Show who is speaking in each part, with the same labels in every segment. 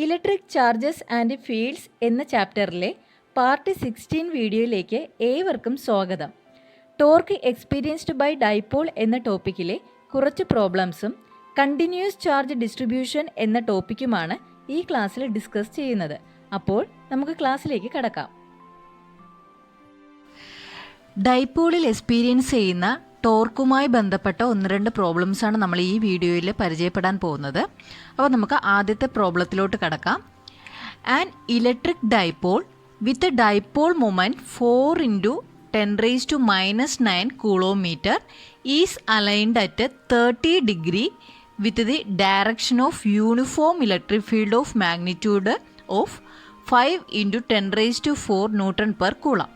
Speaker 1: Electric charges and fields എന്ന ചാപ്റ്ററിലെ part 16 വീഡിയോയിലേക്ക് ഏവർക്കും സ്വാഗതം. ടോർക്ക് എക്സ്പീരിയൻസ്ഡ് ബൈ ഡൈപോൾ എന്ന ടോപ്പിക്കിലെ കുറച്ച് പ്രോബ്ലംസും കണ്ടിന്യൂസ് ചാർജ് ഡിസ്ട്രിബ്യൂഷൻ എന്ന ടോപ്പിക്കുമാണ് ഈ ക്ലാസ്സിൽ ഡിസ്കസ് ചെയ്യുന്നത്. അപ്പോൾ നമുക്ക് ക്ലാസ്സിലേക്ക് കടക്കാം. ഡൈപോളിൽ എക്സ്പീരിയൻസ് ചെയ്യുന്ന ടോർക്കുമായി ബന്ധപ്പെട്ട ഒന്ന് രണ്ട് പ്രോബ്ലംസാണ് നമ്മൾ ഈ വീഡിയോയിൽ പരിചയപ്പെടാൻ പോകുന്നത്. അപ്പോൾ നമുക്ക് ആദ്യത്തെ പ്രോബ്ലത്തിലോട്ട് കടക്കാം. An electric dipole with dipole moment 4 × 10⁻⁹ coulomb metre is aligned at 30 degree with the direction of uniform electric field of magnitude of 5 × 10⁴ Newton per coulomb.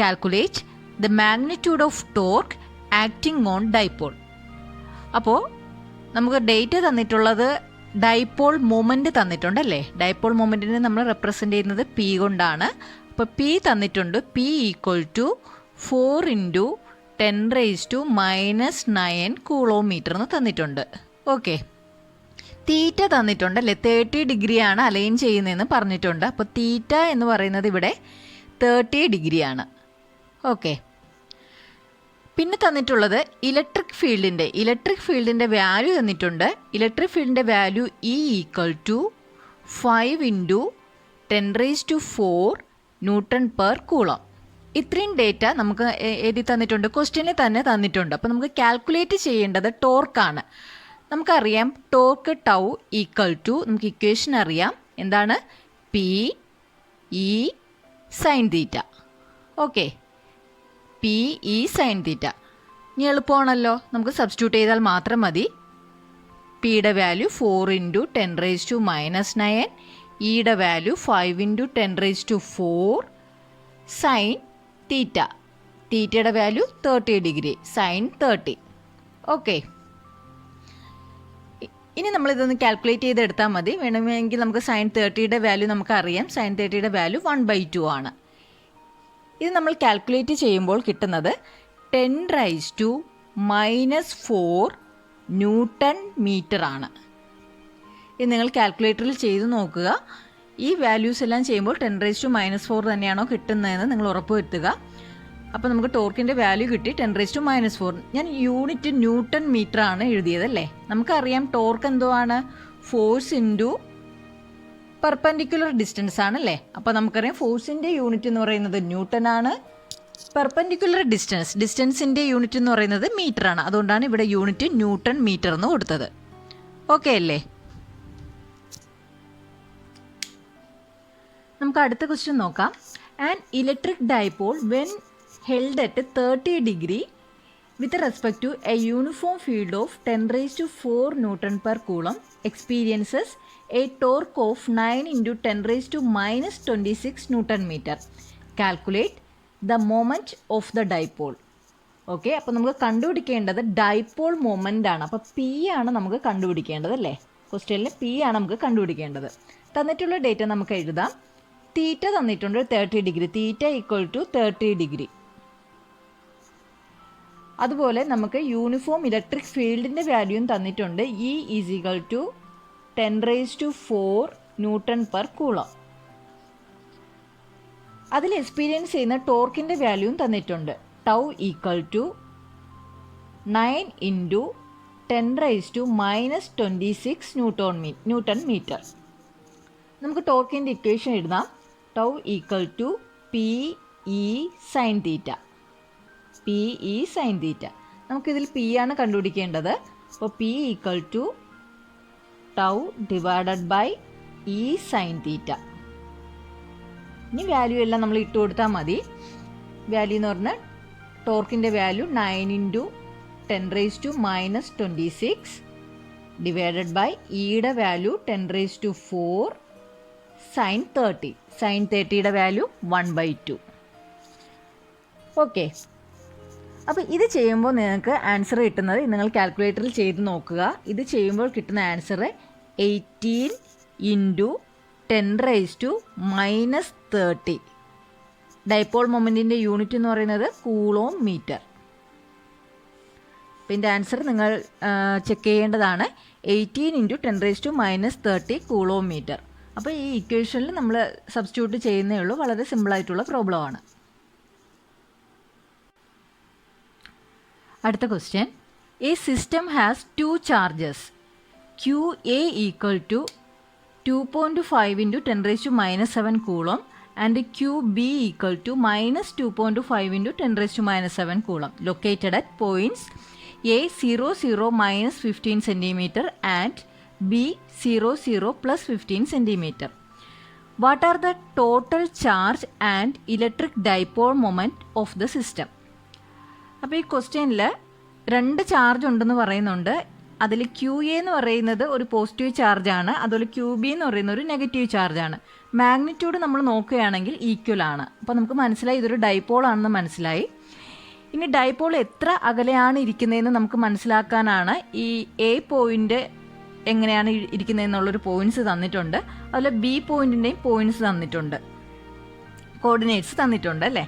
Speaker 1: Calculate the magnitude of torque acting on dipole. അപ്പോൾ നമുക്ക് date തന്നിട്ടുള്ളത് dipole moment തന്നിട്ടുണ്ടല്ലേ. Dipole മൊമെൻറ്റിനെ നമ്മൾ represent ചെയ്യുന്നത് P കൊണ്ടാണ്. അപ്പോൾ P തന്നിട്ടുണ്ട്. P = 4 × 10⁻⁹ കൂളോമീറ്റർ എന്ന് തന്നിട്ടുണ്ട്. ഓക്കെ, തീറ്റ തന്നിട്ടുണ്ടല്ലേ. 30 ഡിഗ്രിയാണ് അലൈൻ ചെയ്യുന്നതെന്ന് പറഞ്ഞിട്ടുണ്ട്. അപ്പോൾ തീറ്റ എന്ന് പറയുന്നത് ഇവിടെ 30 ഡിഗ്രിയാണ്. ഓക്കെ, പിന്നെ തന്നിട്ടുള്ളത് ഇലക്ട്രിക് ഫീൽഡിൻ്റെ വാല്യൂ തന്നിട്ടുണ്ട്. ഇലക്ട്രിക് ഫീൽഡിൻ്റെ value E = 5 × 10⁻⁴ Newton per coulomb. ഇത്രയും ഡേറ്റ നമുക്ക് എഴുതി തന്നിട്ടുണ്ട്, ക്വസ്റ്റ്യനിൽ തന്നെ തന്നിട്ടുണ്ട്. അപ്പോൾ നമുക്ക് കാൽക്കുലേറ്റ് ചെയ്യേണ്ടത് ടോർക്കാണ്. നമുക്കറിയാം ടോർക്ക് ടൗ = നമുക്ക് ഇക്വേഷൻ അറിയാം. എന്താണ്? PE sin θ. Okay, PE sin θ. ഇനി എളുപ്പമാണല്ലോ, നമുക്ക് സബ്സ്റ്റിറ്റ്യൂട്ട് ചെയ്താൽ മാത്രം മതി. പിയുടെ വാല്യൂ 4 × 10⁻⁹, ഇയുടെ വാല്യൂ 5 × 10⁴ sin θ. തീറ്റയുടെ വാല്യൂ 30 ഡിഗ്രി, sin 30. ഓക്കെ, ഇനി നമ്മളിതൊന്ന് കാൽക്കുലേറ്റ് ചെയ്തെടുത്താൽ മതി. വേണമെങ്കിൽ നമുക്ക് sin 30യുടെ വാല്യൂ നമുക്കറിയാം. sin 30യുടെ വാല്യൂ 1/2 ആണ്. ഇത് നമ്മൾ കാൽക്കുലേറ്റ് ചെയ്യുമ്പോൾ കിട്ടുന്നത് 10⁻⁻4 ന്യൂട്ടൺ മീറ്റർ ആണ്. ഇത് നിങ്ങൾ കാൽക്കുലേറ്ററിൽ ചെയ്ത് നോക്കുക. ഈ വാല്യൂസ് എല്ലാം ചെയ്യുമ്പോൾ 10⁻⁻4 തന്നെയാണോ കിട്ടുന്നതെന്ന് നിങ്ങൾ ഉറപ്പുവരുത്തുക. അപ്പോൾ നമുക്ക് ടോർക്കിൻ്റെ വാല്യൂ കിട്ടി 10⁻⁴. ഞാൻ യൂണിറ്റ് ന്യൂട്ടൺ മീറ്റർ ആണ് എഴുതിയതല്ലേ. നമുക്കറിയാം ടോർക്ക് എന്തോ ആണ്? ഫോഴ്സ് × പെർപെൻഡിക്കുലർ ഡിസ്റ്റൻസ് ആണല്ലേ. അപ്പോൾ നമുക്കറിയാം ഫോഴ്സിൻ്റെ യൂണിറ്റ് എന്ന് പറയുന്നത് ന്യൂട്ടൺ ആണ്. പെർപെൻഡിക്കുലർ ഡിസ്റ്റൻസിൻ്റെ യൂണിറ്റ് എന്ന് പറയുന്നത് മീറ്റർ ആണ്. അതുകൊണ്ടാണ് ഇവിടെ യൂണിറ്റ് ന്യൂട്ടൺ മീറ്റർ എന്ന് കൊടുത്തത്. ഓക്കെ അല്ലേ? നമുക്ക് അടുത്ത ക്വസ്റ്റ്യൻ നോക്കാം. An electric dipole when held at 30 degree with respect to a uniform field of 10⁻⁴ Newton per coulomb experiences a torque of 9 × 10⁻⁻26 Newton meter. Calculate the moment of the dipole. Okay, അപ്പോൾ നമുക്ക് കണ്ടുപിടിക്കേണ്ടത് dipole moment ആണ്. അപ്പോൾ P ആണ് നമുക്ക് കണ്ടുപിടിക്കേണ്ടത് അല്ലേ. ക്വസ്റ്റ്യനിൽ പി ആണ് നമുക്ക് കണ്ടുപിടിക്കേണ്ടത്. തന്നിട്ടുള്ള ഡേറ്റ നമുക്ക് എഴുതാം. തീറ്റ തന്നിട്ടുണ്ട് 30 ഡിഗ്രി. തീറ്റ = 30 ഡിഗ്രി. അതുപോലെ നമുക്ക് യൂണിഫോം ഇലക്ട്രിക് ഫീൽഡിൻ്റെ വാല്യൂയും തന്നിട്ടുണ്ട്. E = 10⁻⁴ Newton per coulomb. അതിൽ എക്സ്പീരിയൻസ് ചെയ്യുന്ന ടോർക്കിൻ്റെ വാല്യൂയും തന്നിട്ടുണ്ട്. Tau = 9 × 10⁻⁻26 Newton meter. നമുക്ക് ടോർക്കിൻ്റെ ഇക്വേഷൻ എഴുതാം. Tau = PE sin θ. PE sin θ. നമുക്കിതിൽ പി ആണ് കണ്ടുപിടിക്കേണ്ടത്. അപ്പോൾ P = ടൗ / E sin θ. ഇനി വാല്യൂ എല്ലാം നമ്മൾ ഇട്ട് കൊടുത്താൽ മതി. വാല്യൂ എന്ന് പറഞ്ഞാൽ ടോർക്കിൻ്റെ വാല്യൂ 9 × 10⁻⁻26 / ഇയുടെ വാല്യൂ 10⁻⁴ sin 30. sin 30യുടെ വാല്യൂ 1/2. ഓക്കെ, അപ്പോൾ ഇത് ചെയ്യുമ്പോൾ നിങ്ങൾക്ക് ആൻസർ കിട്ടുന്നത് നിങ്ങൾ കാൽക്കുലേറ്ററിൽ ചെയ്ത് നോക്കുക. ഇത് ചെയ്യുമ്പോൾ കിട്ടുന്ന ആൻസർ 18 × 10⁻⁻30. ഡൈപോൾ മൊമെൻറ്റിൻ്റെ യൂണിറ്റ് എന്ന് പറയുന്നത് കൂളോം മീറ്റർ. ഇതിൻ്റെ ആൻസർ നിങ്ങൾ ചെക്ക് ചെയ്യേണ്ടതാണ്. 18 × 10⁻30 കൂളോമീറ്റർ. അപ്പോൾ ഈ ഇക്വേഷനിൽ നമ്മൾ സബ്സ്റ്റിറ്റ്യൂട്ട് ചെയ്യുന്നേ ഉള്ളൂ. വളരെ സിമ്പിളായിട്ടുള്ള പ്രോബ്ലമാണ്. അടുത്ത question. A system has 2 charges QA equal to 2.5 × 10⁻7 coulomb and QB equal to -2.5 × 10⁻7 coulomb located at points A 0, -15 cm and B 0, +15 cm. What are the total charge and electric dipole moment of the system? അപ്പോൾ ഈ ക്വസ്റ്റ്യനിൽ 2 charge ഉണ്ടെന്ന് പറയുന്നുണ്ട്. അതിൽ QA എന്ന് പറയുന്നത് ഒരു positive ചാർജാണ്, അതുപോലെ QB എന്ന് പറയുന്ന ഒരു നെഗറ്റീവ് ചാർജാണ്. മാഗ്നിറ്റ്യൂഡ് നമ്മൾ നോക്കുകയാണെങ്കിൽ ഈക്വൽ ആണ്. അപ്പോൾ നമുക്ക് മനസ്സിലായി ഇതൊരു ഡൈപോൾ ആണെന്ന് മനസ്സിലായി. ഇനി ഡൈപോൾ എത്ര അകലെയാണ് ഇരിക്കുന്നതെന്ന് നമുക്ക് മനസ്സിലാക്കാനാണ് ഈ A പോയിന്റ് എങ്ങനെയാണ് ഇരിക്കുന്നതെന്നുള്ളൊരു പോയിന്റ്സ് തന്നിട്ടുണ്ട്. അതുപോലെ B പോയിന്റിൻ്റെയും പോയിന്റ്സ് തന്നിട്ടുണ്ട്, കോർഡിനേറ്റ്സ് തന്നിട്ടുണ്ട് അല്ലേ.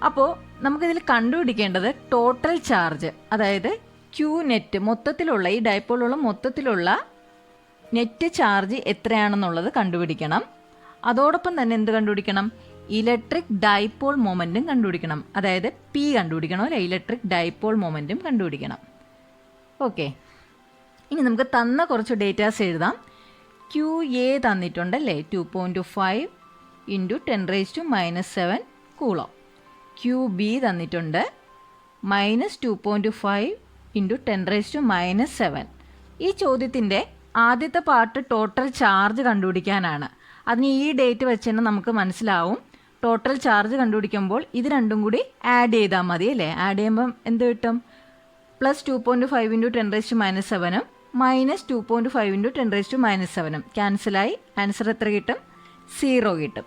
Speaker 1: അപ്പോൾ നമുക്കിതിൽ കണ്ടുപിടിക്കേണ്ടത് ടോട്ടൽ ചാർജ്, അതായത് Q നെറ്റ്, മൊത്തത്തിലുള്ള ഈ ഡൈപോളുള്ള മൊത്തത്തിലുള്ള നെറ്റ് ചാർജ് എത്രയാണെന്നുള്ളത് കണ്ടുപിടിക്കണം. അതോടൊപ്പം തന്നെ എന്ത് കണ്ടുപിടിക്കണം? ഇലക്ട്രിക് ഡൈപോൾ മൊമെൻറ്റും കണ്ടുപിടിക്കണം. അതായത് P കണ്ടുപിടിക്കണം അല്ലേ, ഇലക്ട്രിക് ഡൈപോൾ മൊമെൻറ്റും കണ്ടുപിടിക്കണം. ഓക്കെ, ഇനി നമുക്ക് തന്ന കുറച്ച് ഡേറ്റാസ് എഴുതാം. QA തന്നിട്ടുണ്ടല്ലേ, 2.5 × 10⁻7 coulomb. QB തന്നിട്ടുണ്ട് -2.5 × 10⁻7. ഈ ചോദ്യത്തിൻ്റെ ആദ്യത്തെ പാർട്ട് ടോട്ടൽ ചാർജ് കണ്ടുപിടിക്കാനാണ്. അതിന് ഈ ഡേറ്റ് വെച്ച് തന്നെ നമുക്ക് മനസ്സിലാവും. ടോട്ടൽ ചാർജ് കണ്ടുപിടിക്കുമ്പോൾ ഇത് രണ്ടും കൂടി ആഡ് ചെയ്താൽ മതി അല്ലേ. ആഡ് ചെയ്യുമ്പം എന്ത് കിട്ടും? +2.5 × 10⁻7 -2.5 × 10⁻7 ക്യാൻസലായി ആൻസർ എത്ര കിട്ടും? 0 കിട്ടും.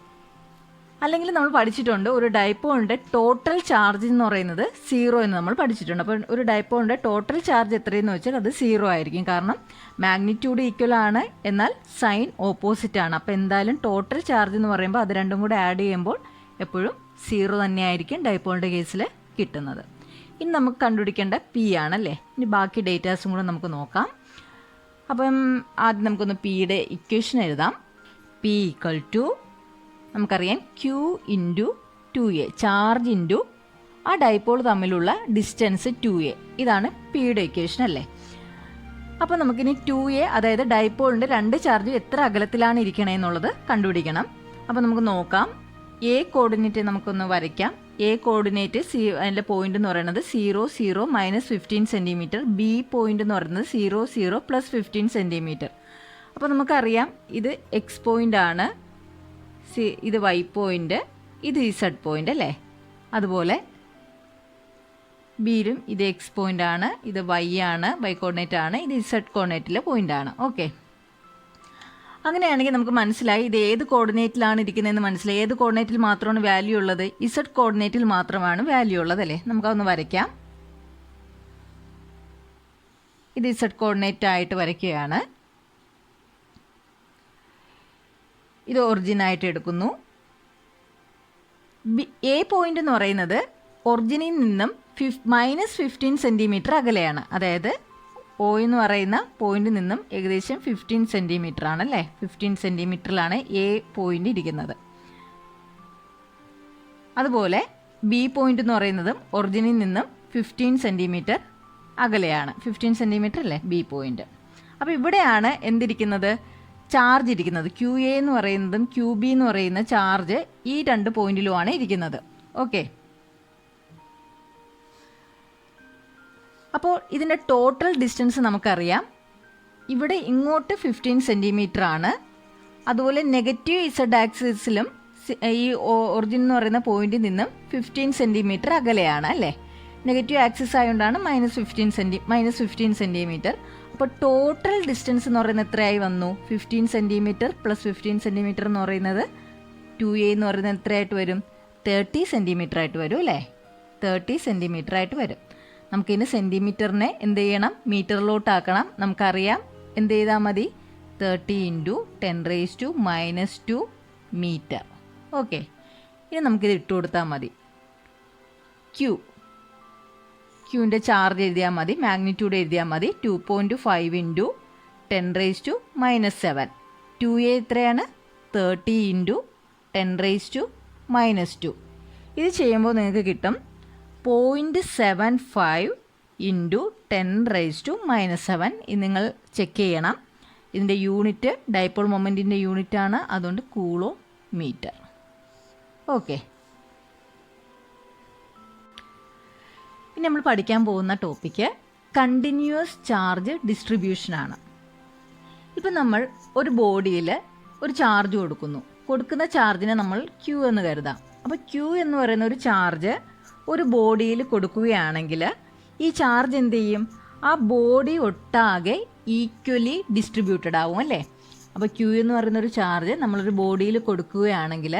Speaker 1: അല്ലെങ്കിൽ നമ്മൾ പഠിച്ചിട്ടുണ്ട് ഒരു ഡൈപോളിൻ്റെ ടോട്ടൽ ചാർജ് എന്ന് പറയുന്നത് 0 എന്ന് നമ്മൾ പഠിച്ചിട്ടുണ്ട്. അപ്പോൾ ഒരു ഡൈപോളിൻ്റെ ടോട്ടൽ ചാർജ് എത്രയെന്ന് വെച്ചാൽ അത് 0 ആയിരിക്കും. കാരണം മാഗ്നിറ്റ്യൂഡ് ഈക്വൽ ആണ്, എന്നാൽ സൈൻ ഓപ്പോസിറ്റ് ആണ്. അപ്പോൾ എന്തായാലും ടോട്ടൽ ചാർജ് എന്ന് പറയുമ്പോൾ അത് രണ്ടും കൂടെ ആഡ് ചെയ്യുമ്പോൾ എപ്പോഴും 0 തന്നെയായിരിക്കും ഡൈപോളിൻ്റെ കേസിൽ കിട്ടുന്നത്. ഇനി നമുക്ക് കണ്ടുപിടിക്കേണ്ട P ആണല്ലേ. ഇനി ബാക്കി ഡേറ്റാസും കൂടെ നമുക്ക് നോക്കാം. അപ്പം ആദ്യം നമുക്കൊന്ന് Pയുടെ ഇക്വേഷൻ എഴുതാം. P ഈക്വൽ ടു നമുക്കറിയാം Q × 2A, ചാർജ് ഇൻറ്റു ആ ഡൈപോൾ തമ്മിലുള്ള ഡിസ്റ്റൻസ് 2A. ഇതാണ് Pയുടെ ഇക്വേഷൻ അല്ലേ. അപ്പോൾ നമുക്കിനി 2A, അതായത് ഡൈപോളിൻ്റെ 2 ചാർജ് എത്ര അകലത്തിലാണ് ഇരിക്കണേന്നുള്ളത് കണ്ടുപിടിക്കണം. അപ്പോൾ നമുക്ക് നോക്കാം. A കോർഡിനേറ്റ് നമുക്കൊന്ന് വരയ്ക്കാം. A കോർഡിനേറ്റ് അതിൻ്റെ പോയിന്റ് എന്ന് പറയുന്നത് 0, -15 cm. B പോയിന്റ് എന്ന് പറയുന്നത് 0, +15 cm. അപ്പോൾ നമുക്കറിയാം ഇത് X പോയിന്റ് ആണ്, ഇത് Y പോയിന്റ്, ഇത് Z പോയിന്റ് അല്ലേ. അതുപോലെ ബിയിലും ഇത് X പോയിന്റ് ആണ്, ഇത് Y ആണ്, Y കോർഡിനേറ്റ് ആണ്, ഇത് Z കോർഡിനേറ്റിലെ പോയിന്റ് ആണ്. ഓക്കെ, അങ്ങനെയാണെങ്കിൽ നമുക്ക് മനസ്സിലായി ഇത് ഏത് കോർഡിനേറ്റിലാണ് ഇരിക്കുന്നതെന്ന് മനസ്സിലായി. ഏത് കോർഡിനേറ്റിൽ മാത്രമാണ് വാല്യൂ ഉള്ളത്? Z കോർഡിനേറ്റിൽ മാത്രമാണ് വാല്യൂ ഉള്ളത് അല്ലേ. നമുക്കതൊന്ന് വരയ്ക്കാം. ഇത് Z കോർഡിനേറ്റ് ആയിട്ട് വരയ്ക്കുകയാണ്. ഇത് ഒറിജിനായിട്ട് എടുക്കുന്നു. A പോയിന്റ് എന്ന് പറയുന്നത് ഒറിജിനിൽ നിന്നും -15 cm അകലെയാണ്. അതായത് O എന്ന് പറയുന്ന പോയിന്റിൽ നിന്നും ഏകദേശം 15 cm ആണല്ലേ. 15 cm A പോയിന്റ് ഇരിക്കുന്നത്. അതുപോലെ B പോയിന്റ് എന്ന് പറയുന്നതും ഒറിജിനിൽ നിന്നും 15 cm അകലെയാണ്. 15 cm അല്ലേ B പോയിന്റ്. അപ്പോൾ ഇവിടെയാണ് എന്തിരിക്കുന്നത്? ചാർജ് ഇരിക്കുന്നത്. QA എന്ന് പറയുന്നതും QB എന്ന് പറയുന്ന ചാർജ് ഈ 2 പോയിന്റിലുമാണ് ഇരിക്കുന്നത്. ഓക്കെ, അപ്പോൾ ഇതിൻ്റെ ടോട്ടൽ ഡിസ്റ്റൻസ് നമുക്കറിയാം. ഇവിടെ ഇങ്ങോട്ട് 15 cm ആണ്. അതുപോലെ നെഗറ്റീവ് Z ആക്സിസിലും ഈ ഒറിജിൻ എന്ന് പറയുന്ന പോയിന്റിൽ നിന്നും 15 cm അകലെയാണ് അല്ലേ. നെഗറ്റീവ് ആക്സിസ് ആയതുകൊണ്ടാണ് -15 cm. അപ്പോൾ ടോട്ടൽ ഡിസ്റ്റൻസ് എന്ന് പറയുന്നത് എത്രയായി വന്നു? 15 cm + 15 cm എന്ന് പറയുന്നത് 2A എന്ന് പറയുന്നത് എത്രയായിട്ട് വരും? 30 cm ആയിട്ട് വരും അല്ലേ. 30 cm ആയിട്ട് വരും. നമുക്കിതിന് സെൻറ്റിമീറ്ററിനെ എന്ത് ചെയ്യണം? മീറ്ററിലോട്ടാക്കണം. നമുക്കറിയാം, എന്ത് ചെയ്താൽ മതി? 30 × 10⁻2 മീറ്റർ. ഓക്കെ, ഇനി നമുക്കിത് ഇട്ട് കൊടുത്താൽ മതി. Q ക്യൂവിൻ്റെ ചാർജ് എഴുതിയാൽ മതി, മാഗ്നിറ്റ്യൂഡ് എഴുതിയാൽ മതി. 2.5 ഇൻറ്റു 10⁻⁻7. 2a എത്രയാണ്? 30 ഇൻറ്റു 10⁻⁻2. ഇത് ചെയ്യുമ്പോൾ നിങ്ങൾക്ക് കിട്ടും 0.75 ഇൻറ്റു 10⁻⁻7. ഇത് നിങ്ങൾ ചെക്ക് ചെയ്യണം. ഇതിൻ്റെ യൂണിറ്റ് ഡൈപോൾ മൊമെൻറ്റിൻ്റെ യൂണിറ്റാണ്, അതുകൊണ്ട് കൂളോ മീറ്റർ. ഓക്കെ, ഇനി നമ്മൾ പഠിക്കാൻ പോകുന്ന ടോപ്പിക്ക് കണ്ടിന്യൂസ് ചാർജ് ഡിസ്ട്രിബ്യൂഷനാണ്. ഇപ്പം നമ്മൾ ഒരു ബോഡിയിൽ ഒരു ചാർജ് കൊടുക്കുന്ന ചാർജിനെ നമ്മൾ ക്യൂ എന്ന് കരുതാം. അപ്പോൾ ക്യൂ എന്ന് പറയുന്ന ഒരു ചാർജ് ഒരു ബോഡിയിൽ കൊടുക്കുകയാണെങ്കിൽ ഈ ചാർജ് എന്ത് ചെയ്യും? ആ ബോഡി ഒട്ടാകെ ഈക്വലി ഡിസ്ട്രിബ്യൂട്ടഡ് ആവും അല്ലേ? അപ്പോൾ ക്യൂ എന്ന് പറയുന്ന ഒരു ചാർജ് നമ്മളൊരു ബോഡിയിൽ കൊടുക്കുകയാണെങ്കിൽ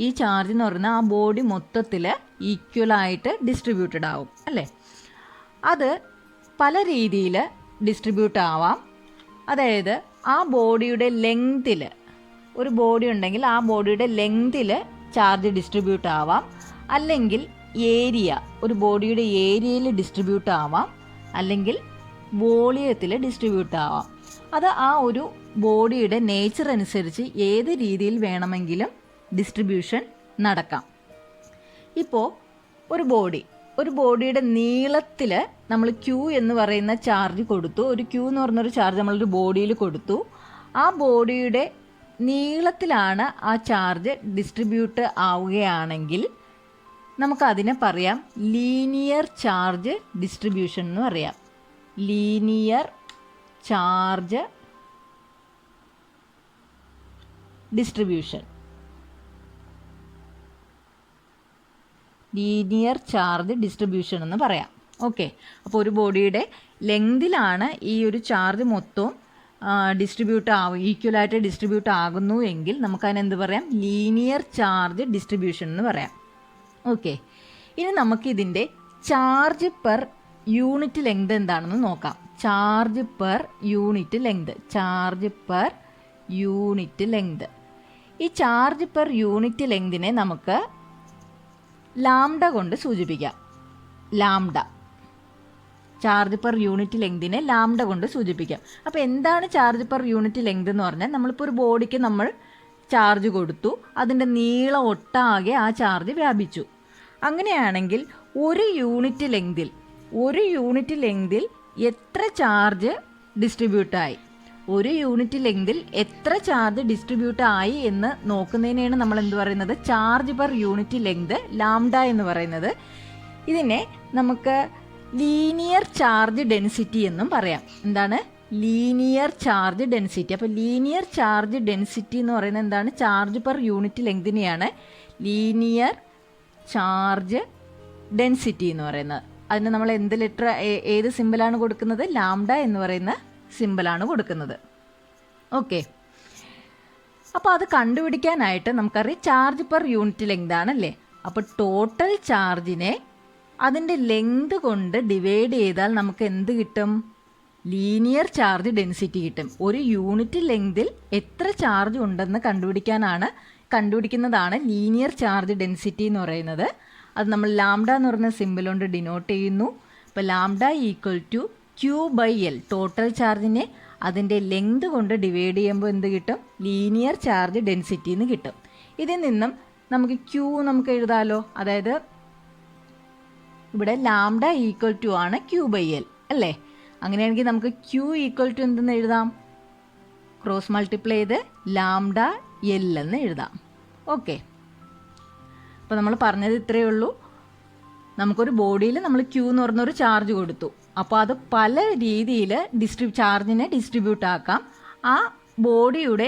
Speaker 1: ഈ ചാർജ് എന്ന് പറയുന്ന ആ ബോഡി മൊത്തത്തിൽ ഈക്വലായിട്ട് ഡിസ്ട്രിബ്യൂട്ടഡ് ആവും അല്ലേ? അത് പല രീതിയിൽ ഡിസ്ട്രിബ്യൂട്ട് ആവാം. അതായത് ആ ബോഡിയുടെ ലെങ്തിൽ, ഒരു ബോഡി ഉണ്ടെങ്കിൽ ആ ബോഡിയുടെ ലെങ്തിൽ ചാർജ് ഡിസ്ട്രിബ്യൂട്ട് ആവാം, അല്ലെങ്കിൽ ഏരിയ, ഒരു ബോഡിയുടെ ഏരിയയിൽ ഡിസ്ട്രിബ്യൂട്ട് ആവാം, അല്ലെങ്കിൽ വോളിയത്തിൽ ഡിസ്ട്രിബ്യൂട്ട് ആവാം. അത് ആ ഒരു ബോഡിയുടെ നേച്ചർ അനുസരിച്ച് ഏത് രീതിയിൽ വേണമെങ്കിലും ഡിസ്ട്രിബ്യൂഷൻ നടക്കാം. ഇപ്പോൾ ഒരു ബോഡിയുടെ നീളത്തിൽ നമ്മൾ ക്യൂ എന്ന് പറയുന്ന ചാർജ് കൊടുത്തു. ഒരു ക്യൂ എന്ന് പറയുന്നൊരു ചാർജ് നമ്മളൊരു ബോഡിയിൽ കൊടുത്തു. ആ ബോഡിയുടെ നീളത്തിലാണ് ആ ചാർജ് ഡിസ്ട്രിബ്യൂട്ട് ആവുകയാണെങ്കിൽ നമുക്കതിനെ പറയാം ലീനിയർ ചാർജ് ഡിസ്ട്രിബ്യൂഷൻ എന്ന് പറയാം. Linear charge distribution. Linear charge distribution എന്ന് പറയാം. ഓക്കെ, അപ്പോൾ ഒരു ബോഡിയുടെ ലെങ്തിലാണ് ഈ ഒരു ചാർജ് മൊത്തവും ഈക്വലായിട്ട് ഡിസ്ട്രിബ്യൂട്ട് ആകുന്നു എങ്കിൽ നമുക്കതിനെന്ത് പറയാം? ലീനിയർ ചാർജ് ഡിസ്ട്രിബ്യൂഷൻ എന്ന് പറയാം. ഓക്കെ, ഇനി നമുക്കിതിൻ്റെ ചാർജ് പെർ യൂണിറ്റ് ലെങ്ത് എന്താണെന്ന് നോക്കാം. Charge per unit length. ഈ ചാർജ് പെർ യൂണിറ്റ് ലെങ്തിനെ നമുക്ക് ലാംഡ കൊണ്ട് സൂചിപ്പിക്കാം. ചാർജ് പെർ യൂണിറ്റ് ലെങ്തിനെ ലാംഡ കൊണ്ട് സൂചിപ്പിക്കാം. അപ്പോൾ എന്താണ് ചാർജ് പെർ യൂണിറ്റ് ലെങ്ത് എന്ന് പറഞ്ഞാൽ, നമ്മളിപ്പോൾ ഒരു ബോഡിക്ക് നമ്മൾ ചാർജ് കൊടുത്തു, അതിൻ്റെ നീളം ഒട്ടാകെ ആ ചാർജ് വ്യാപിച്ചു. അങ്ങനെയാണെങ്കിൽ ഒരു യൂണിറ്റ് ലെങ്തിൽ എത്ര ചാർജ് ഡിസ്ട്രിബ്യൂട്ടായി, എത്ര ചാർജ് ഡിസ്ട്രിബ്യൂട്ട് ആയി എന്ന് നോക്കുന്നതിനെയാണ് നമ്മൾ എന്ത് പറയുന്നത്? Charge per unit length lambda എന്ന് പറയുന്നത്. ഇതിനെ നമുക്ക് ലീനിയർ ചാർജ് ഡെൻസിറ്റി എന്നും പറയാം. എന്താണ്? Linear charge density. അപ്പോൾ ലീനിയർ ചാർജ് ഡെൻസിറ്റി എന്ന് പറയുന്നത് എന്താണ്? ചാർജ് പെർ യൂണിറ്റ് ലെങ്തിനെയാണ് ലീനിയർ ചാർജ് ഡെൻസിറ്റി എന്ന് പറയുന്നത്. അതിന് നമ്മൾ ഏത് സിമ്പിളാണ് കൊടുക്കുന്നത്? ലാംഡ എന്ന് പറയുന്ന സിമ്പിളാണ് കൊടുക്കുന്നത്. ഓക്കെ, അപ്പോൾ അത് കണ്ടുപിടിക്കാനായിട്ട് നമുക്കറിയാം ചാർജ് പെർ യൂണിറ്റ് ലെങ്ത് ആണല്ലേ. അപ്പോൾ ടോട്ടൽ ചാർജിനെ അതിൻ്റെ ലെങ്ത് കൊണ്ട് ഡിവൈഡ് ചെയ്താൽ നമുക്ക് എന്ത് കിട്ടും? ലീനിയർ ചാർജ് ഡെൻസിറ്റി കിട്ടും. ഒരു യൂണിറ്റ് ലെങ്തിൽ എത്ര ചാർജ് ഉണ്ടെന്ന് കണ്ടുപിടിക്കുന്നതാണ് ലീനിയർ ചാർജ് ഡെൻസിറ്റി എന്ന് പറയുന്നത്. അത് നമ്മൾ ലാംഡ എന്ന് പറയുന്ന സിമ്പിൾ കൊണ്ട് ഡിനോട്ട് ചെയ്യുന്നു. അപ്പോൾ lambda equal to Q/L. Total ചാർജിനെ അതിൻ്റെ ലെങ്ത് കൊണ്ട് ഡിവൈഡ് ചെയ്യുമ്പോൾ എന്ത് കിട്ടും? ലീനിയർ ചാർജ് ഡെൻസിറ്റി എന്ന് കിട്ടും. ഇതിൽ നിന്നും നമുക്ക് നമുക്ക് എഴുതാമല്ലോ. അതായത് ഇവിടെ ലാംഡ ഈക്വൽ ടു ആണ് Q/L അല്ലേ? അങ്ങനെയാണെങ്കിൽ നമുക്ക് Q ഈക്വൽ ടു എന്തെന്ന് എഴുതാം? ക്രോസ് മൾട്ടിപ്ലൈ ചെയ്ത് ലാംഡ L എന്ന് എഴുതാം. ഓക്കെ, അപ്പോൾ നമ്മൾ പറഞ്ഞത് ഇത്രയേ ഉള്ളൂ. നമുക്കൊരു ബോഡിയിൽ നമ്മൾ Q എന്ന് പറഞ്ഞൊരു ചാർജ് കൊടുത്തു. അപ്പോൾ അത് പല രീതിയിൽ ചാർജിനെ ഡിസ്ട്രിബ്യൂട്ട് ആക്കാം. ആ ബോഡിയുടെ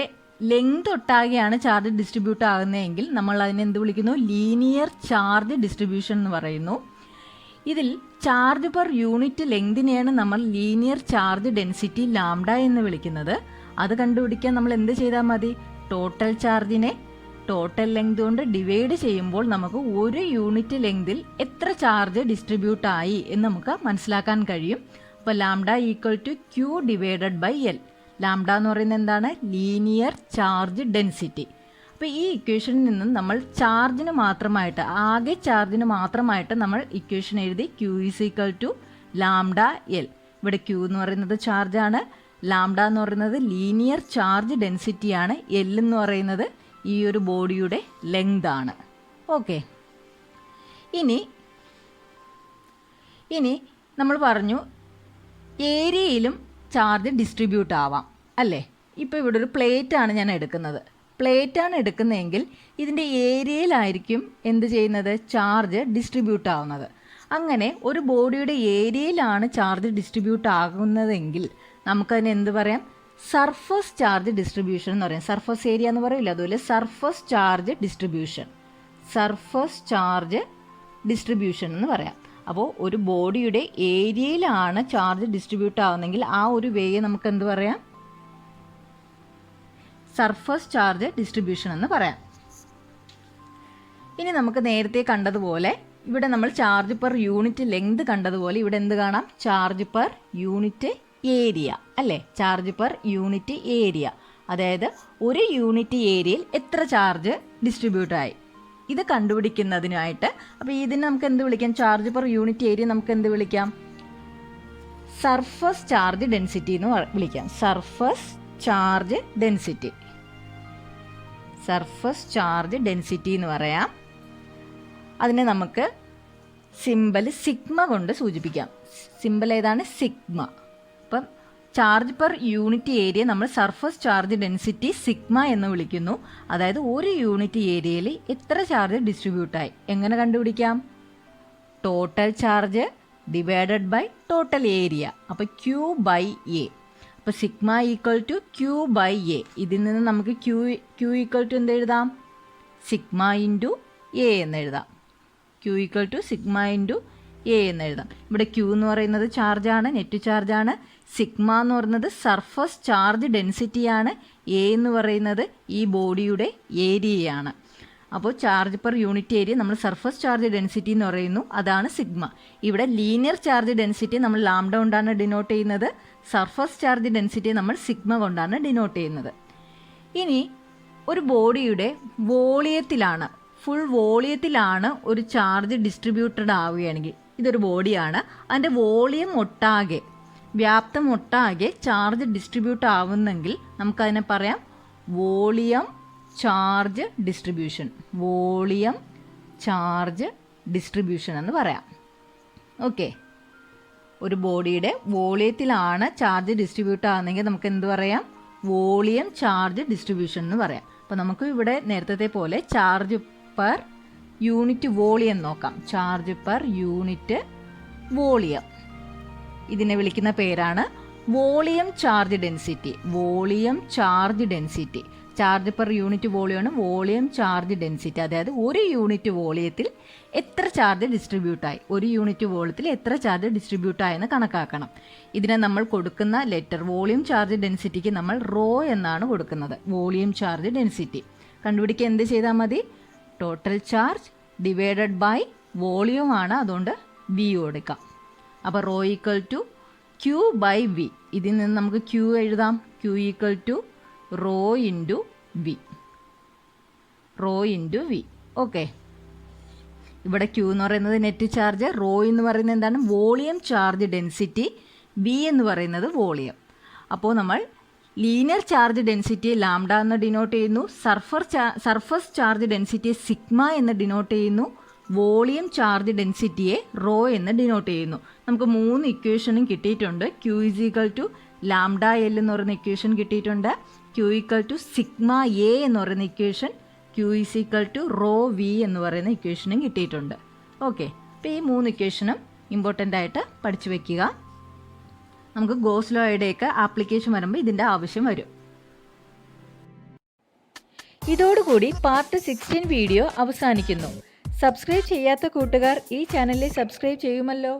Speaker 1: ലെങ്ത് ഒട്ടാകെയാണ് ചാർജ് ഡിസ്ട്രിബ്യൂട്ട് ആകുന്നതെങ്കിൽ നമ്മൾ അതിനെ എന്ത് വിളിക്കുന്നു? ലീനിയർ ചാർജ് ഡിസ്ട്രിബ്യൂഷൻ എന്ന് പറയുന്നു. ഇതിൽ ചാർജ് പെർ യൂണിറ്റ് ലെങ്തിനെയാണ് നമ്മൾ ലീനിയർ ചാർജ് ഡെൻസിറ്റി ലാംഡ എന്ന് വിളിക്കുന്നത്. അത് കണ്ടുപിടിക്കാൻ നമ്മൾ എന്ത് ചെയ്താൽ മതി? ടോട്ടൽ ചാർജിനെ ടോട്ടൽ ലെങ്ത് കൊണ്ട് ഡിവൈഡ് ചെയ്യുമ്പോൾ നമുക്ക് ഒരു യൂണിറ്റ് ലെങ്തിൽ എത്ര ചാർജ് ഡിസ്ട്രിബ്യൂട്ട് ആയി എന്ന് നമുക്ക് മനസ്സിലാക്കാൻ കഴിയും. അപ്പോൾ lambda equal to Q/L. Lambda എന്ന് പറയുന്നത് എന്താണ്? Linear charge density. അപ്പോൾ ഈ ഇക്വേഷനിൽ നിന്നും നമ്മൾ ചാർജിന് മാത്രമായിട്ട്, ആകെ ചാർജിന് മാത്രമായിട്ട് നമ്മൾ ഇക്വേഷൻ എഴുതി Q = ലാംഡ L. ഇവിടെ Q എന്ന് പറയുന്നത് ചാർജാണ്, ലാംഡ എന്ന് പറയുന്നത് ലീനിയർ ചാർജ് ഡെൻസിറ്റിയാണ്, L എന്ന് പറയുന്നത് ഈ ഒരു ബോഡിയുടെ ലെങ്ത് ആണ്. ഓക്കെ, ഇനി നമ്മൾ പറഞ്ഞു ഏരിയയിലും ചാർജ് ഡിസ്ട്രിബ്യൂട്ട് ആവാം അല്ലേ. ഇപ്പോൾ ഇവിടെ ഒരു പ്ലേറ്റാണ് ഞാൻ എടുക്കുന്നത്. പ്ലേറ്റാണ് എടുക്കുന്നതെങ്കിൽ ഇതിൻ്റെ ഏരിയയിലായിരിക്കും എന്ത് ചെയ്യുന്നത്, ചാർജ് ഡിസ്ട്രിബ്യൂട്ട് ആവുന്നത്. അങ്ങനെ ഒരു ബോഡിയുടെ ഏരിയയിലാണ് ചാർജ് ഡിസ്ട്രിബ്യൂട്ട് ആകുന്നതെങ്കിൽ നമുക്കതിന് എന്ത് പറയാം, സർഫസ് ചാർജ് ഡിസ്ട്രിബ്യൂഷൻ എന്ന് പറയും. സർഫസ് ഏരിയ എന്ന് പറയില്ല, അതുപോലെ surface charge distribution, surface charge distribution എന്ന് പറയാം. അപ്പോൾ ഒരു ബോഡിയുടെ ഏരിയയിലാണ് ചാർജ് ഡിസ്ട്രിബ്യൂട്ട് ആവുന്നതെങ്കിൽ ആ ഒരു വേയെ നമുക്ക് എന്ത് പറയാം, സർഫസ് ചാർജ് ഡിസ്ട്രിബ്യൂഷൻ എന്ന് പറയാം. ഇനി നമുക്ക് നേരത്തെ കണ്ടതുപോലെ ഇവിടെ നമ്മൾ ചാർജ് പെർ യൂണിറ്റ് ലെങ്ത് കണ്ടതുപോലെ ഇവിടെ എന്ത് കാണാം, ചാർജ് പെർ യൂണിറ്റ് ഏരിയ അല്ലേ. ചാർജ് പെർ യൂണിറ്റ് ഏരിയ, അതായത് ഒരു യൂണിറ്റ് ഏരിയയിൽ എത്ര ചാർജ് ഡിസ്ട്രിബ്യൂട്ട് ആയി ഇത് കണ്ടുപിടിക്കുന്നതിനായിട്ട്. അപ്പോൾ ഇതിന് നമുക്ക് എന്ത് വിളിക്കാം, ചാർജ് പെർ യൂണിറ്റ് ഏരിയ നമുക്ക് എന്ത് വിളിക്കാം, സർഫസ് ചാർജ് ഡെൻസിറ്റി എന്ന് വിളിക്കാം. Surface charge density, surface charge density എന്ന് പറയാം. അതിനെ നമുക്ക് സിമ്പൽ സിഗ്മ കൊണ്ട് സൂചിപ്പിക്കാം. സിമ്പൽ ഏതാണ്, സിഗ്മ. അപ്പം ചാർജ് പെർ യൂണിറ്റ് ഏരിയ നമ്മൾ സർഫസ് ചാർജ് ഡെൻസിറ്റി സിഗ്മ എന്ന് വിളിക്കുന്നു. അതായത് ഒരു യൂണിറ്റ് ഏരിയയിൽ എത്ര ചാർജ് ഡിസ്ട്രിബ്യൂട്ടായി എങ്ങനെ കണ്ടുപിടിക്കാം, total charge divided by total area. അപ്പോൾ Q/A. അപ്പോൾ സിഗ്മ = Q/A. ഇതിൽ നിന്ന് നമുക്ക് Q = എന്ത് എഴുതാം, സിഗ്മ × A എന്ന് എഴുതാം. Q = സിഗ്മ × A എന്ന് എഴുതാം. ഇവിടെ Q എന്ന് പറയുന്നത് ചാർജാണ്, നെറ്റ് ചാർജാണ്. സിഗ്മ എന്ന് പറയുന്നത് സർഫസ് ചാർജ് ഡെൻസിറ്റിയാണ്. A എന്ന് പറയുന്നത് ഈ ബോഡിയുടെ ഏരിയയാണ്. അപ്പോൾ ചാർജ് പെർ യൂണിറ്റ് ഏരിയ നമ്മൾ സർഫസ് ചാർജ് ഡെൻസിറ്റി എന്ന് പറയുന്നു, അതാണ് സിഗ്മ. ഇവിടെ ലീനിയർ ചാർജ് ഡെൻസിറ്റി നമ്മൾ ലാംഡ കൊണ്ടാണ് ഡിനോട്ട് ചെയ്യുന്നത്, സർഫസ് ചാർജ് ഡെൻസിറ്റി നമ്മൾ സിഗ്മ കൊണ്ടാണ് ഡിനോട്ട് ചെയ്യുന്നത്. ഇനി ഒരു ബോഡിയുടെ വോളിയത്തിലാണ്, ഫുൾ വോളിയത്തിലാണ് ഒരു ചാർജ് ഡിസ്ട്രിബ്യൂട്ടഡ് ആവുകയാണെങ്കിൽ, ഇതൊരു ബോഡിയാണ്, അതിൻ്റെ വോളിയം ഒട്ടാകെ, വ്യാപ്തം ഒട്ടാകെ ചാർജ് ഡിസ്ട്രിബ്യൂട്ട് ആവുന്നെങ്കിൽ നമുക്കതിനെ പറയാം volume charge distribution. Volume charge distribution എന്ന് പറയാം. ഓക്കെ, ഒരു ബോഡിയുടെ വോളിയത്തിലാണ് ചാർജ് ഡിസ്ട്രിബ്യൂട്ട് ആവുന്നെങ്കിൽ നമുക്ക് എന്ത് പറയാം, വോളിയം ചാർജ് ഡിസ്ട്രിബ്യൂഷൻ എന്ന് പറയാം. അപ്പോൾ നമുക്ക് ഇവിടെ നേരത്തെ പോലെ ചാർജ് പെർ യൂണിറ്റ് വോളിയം നോക്കാം. ചാർജ് പെർ യൂണിറ്റ് വോളിയം, ഇതിനെ വിളിക്കുന്ന പേരാണ് volume charge density. Volume charge density, charge per unit വോളിയമാണ് വോളിയം ചാർജ് ഡെൻസിറ്റി. അതായത് ഒരു യൂണിറ്റ് വോളിയത്തിൽ എത്ര ചാർജ് ഡിസ്ട്രിബ്യൂട്ടായി, ഒരു യൂണിറ്റ് വോളിയത്തിൽ എത്ര ചാർജ് ഡിസ്ട്രിബ്യൂട്ടായെന്ന് കണക്കാക്കണം. ഇതിനെ നമ്മൾ കൊടുക്കുന്ന ലെറ്റർ, വോളിയം ചാർജ് ഡെൻസിറ്റിക്ക് നമ്മൾ റോ എന്നാണ് കൊടുക്കുന്നത്. വോളിയം ചാർജ് ഡെൻസിറ്റി കണ്ടുപിടിക്കാൻ എന്ത് ചെയ്താൽ മതി, total charge divided by volume ആണ്, അതുകൊണ്ട് V കൊടുക്കാം. അപ്പോൾ റോ = Q/V. ഇതിൽ നിന്ന് നമുക്ക് Q എഴുതാം. Q = rho × V. Rho × V. Okay, ഇവിടെ Q എന്ന് പറയുന്നത് നെറ്റ് ചാർജ്, റോ എന്ന് പറയുന്നത് എന്താണ്, വോളിയം ചാർജ് ഡെൻസിറ്റി, V എന്ന് പറയുന്നത് വോളിയം. അപ്പോൾ നമ്മൾ ലീനിയർ ചാർജ് ഡെൻസിറ്റിയെ ലാംഡ എന്ന് ഡിനോട്ട് ചെയ്യുന്നു, സർഫസ് ചാർജ് ഡെൻസിറ്റിയെ സിഗ്മ എന്ന് ഡിനോട്ട് ചെയ്യുന്നു, വോളിയം ചാർജ് ഡെൻസിറ്റിയെ റോ എന്ന് ഡിനോട്ട് ചെയ്യുന്നു. നമുക്ക് 3 ഇക്വേഷനും കിട്ടിയിട്ടുണ്ട്. Q = ലാംഡ L എന്ന് പറയുന്ന ഇക്വേഷൻ കിട്ടിയിട്ടുണ്ട്. Q = സിഗ്മ A എന്ന് പറയുന്ന ഇക്വേഷൻ, Q = റോ V എന്ന് പറയുന്ന ഇക്വേഷനും കിട്ടിയിട്ടുണ്ട്. ഓക്കെ, അപ്പോൾ ഈ 3 ഇക്വേഷനും ഇമ്പോർട്ടൻ്റ് ആയിട്ട് പഠിച്ചു വയ്ക്കുക. നമുക്ക് ഗോസ് ലോയുടെയൊക്കെ ആപ്ലിക്കേഷൻ വരുമ്പോൾ ഇതിൻ്റെ ആവശ്യം വരും. ഇതോടുകൂടി പാർട്ട് 16 വീഡിയോ അവസാനിക്കുന്നു. സബ്സ്ക്രൈബ് ചെയ്യാത്ത കൂട്ടുകാർ ഈ ചാനലിൽ സബ്സ്ക്രൈബ് ചെയ്യുമല്ലോ.